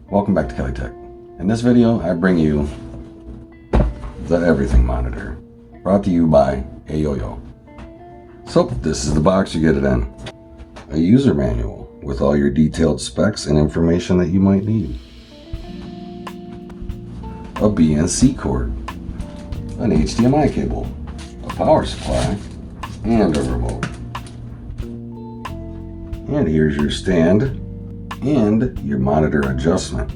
Welcome back to Kelly Tech. In this video, I bring you the Everything Monitor, brought to you by EYOYO. So, this is the box you get it in. A user manual with all your detailed specs and information that you might need. A BNC cord, an HDMI cable, a power supply, and a remote. And here's your stand and your monitor adjustment.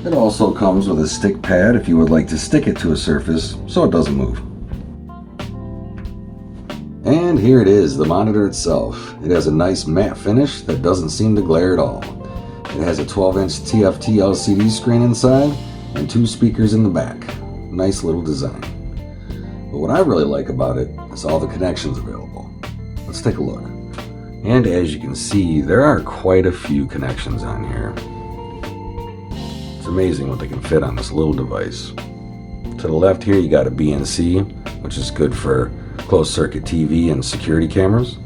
It also comes with a stick pad if you would like to stick it to a surface so it doesn't move. And here it is, the monitor itself. It has a nice matte finish that doesn't seem to glare at all. It has a 12-inch TFT LCD screen inside and 2 speakers in the back. Nice little design. But what I really like about it is all the connections available. Let's take a look. And as you can see, there are quite a few connections on here. It's amazing what they can fit on this little device. To the left here, you got a BNC, which is good for closed circuit TV and security cameras.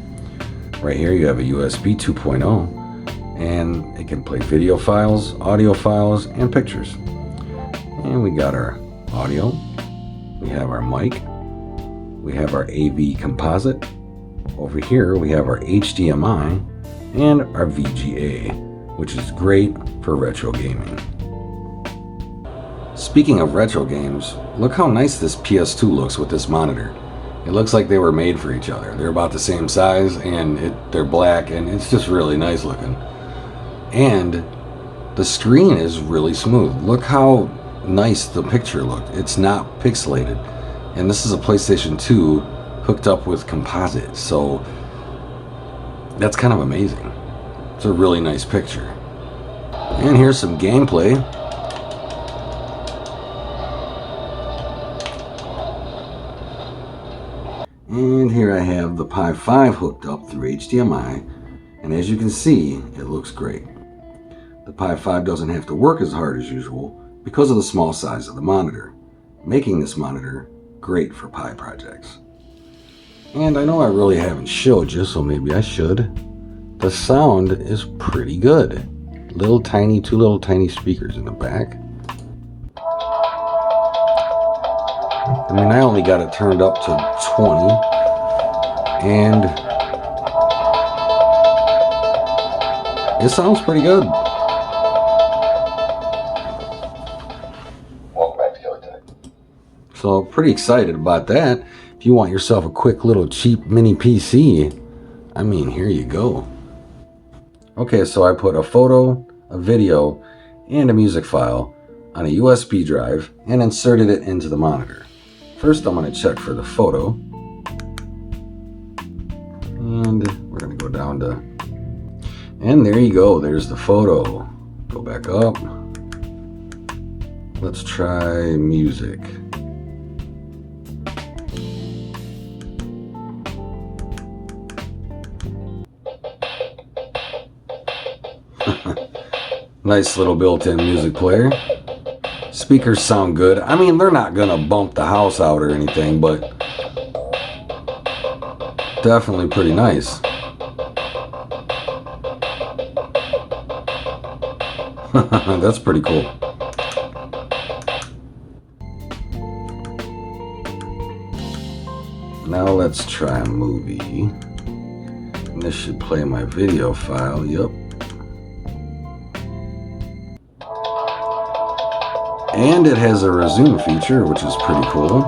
Right here, you have a USB 2.0, and it can play video files, audio files, and pictures. And we got our audio, we have our mic, we have our AV composite. Over here we have our HDMI and our VGA, which is great for retro gaming. Speaking of retro games, look how nice this PS2 looks with this monitor. It looks like they were made for each other. They're about the same size and they're black, and it's just really nice looking. And the screen is really smooth. Look how nice the picture looked. It's not pixelated. And this is a PlayStation 2 hooked up with composite, so that's kind of amazing. It's a really nice picture. And here's some gameplay. And here I have the Pi 5 hooked up through HDMI, and as you can see, it looks great. The Pi 5 doesn't have to work as hard as usual because of the small size of the monitor, making this monitor great for Pi projects. And I know I really haven't showed you, so maybe I should. The sound is pretty good. Two little tiny speakers in the back. I mean, I only got it turned up to 20, and it sounds pretty good. Welcome back to Kelly Tech. So, pretty excited about that. If you want yourself a quick little cheap mini PC, I mean, here you go. Okay, so I put a photo, a video, and a music file on a USB drive and inserted it into the monitor. First, I'm going to check for the photo. And we're going to go down to... And there you go, there's the photo. Go back up. Let's try music. Nice little built-in music player. Speakers sound good. I mean, they're not gonna bump the house out or anything, but definitely pretty nice. That's pretty cool. Now let's try a movie. And this should play my video file. Yep. And it has a resume feature, which is pretty cool.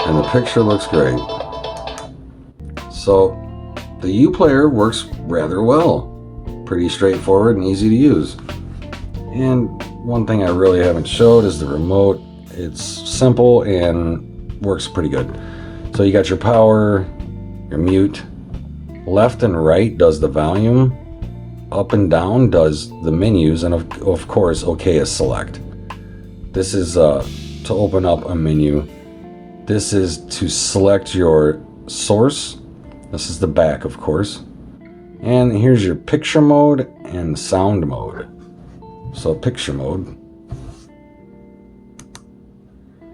And the picture looks great. So, the U-Player works rather well. Pretty straightforward and easy to use. And one thing I really haven't showed is the remote. It's simple and works pretty good. So you got your power, your mute. Left and right does the volume, up and down does the menus, and of course OK is select. This is to open up a menu. This is to select your source. This is the back, of course. And here's your picture mode and sound mode. So picture mode.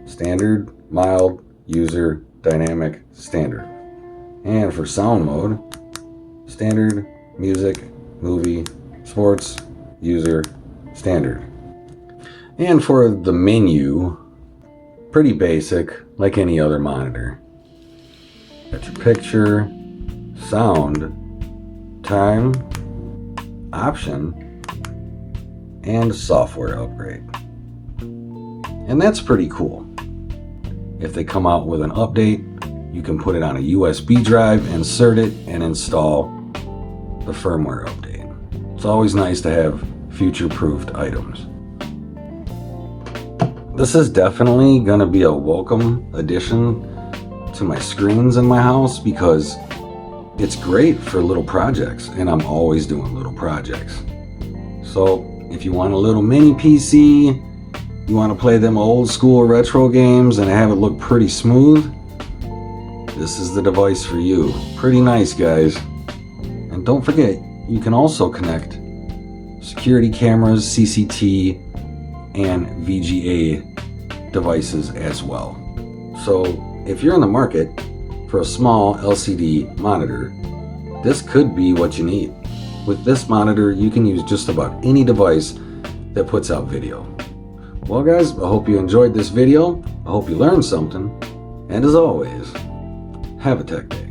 Standard, mild, user, dynamic, standard. And for sound mode, standard, music, movie, sports, user, standard. And for the menu, pretty basic, like any other monitor. Got your picture, sound, time, option, and software upgrade. And that's pretty cool. If they come out with an update, you can put it on a USB drive, insert it, and install the firmware update. It's always nice to have future-proofed items. This is definitely going to be a welcome addition to my screens in my house because it's great for little projects, and I'm always doing little projects. So if you want a little mini PC, you want to play them old school retro games and have it look pretty smooth, this is the device for you. Pretty nice, guys. And don't forget, you can also connect security cameras, CCT, and VGA devices as well. So if you're in the market for a small LCD monitor, this could be what you need. With this monitor, you can use just about any device that puts out video. Well guys, I hope you enjoyed this video. I hope you learned something. And as always, have a tech day.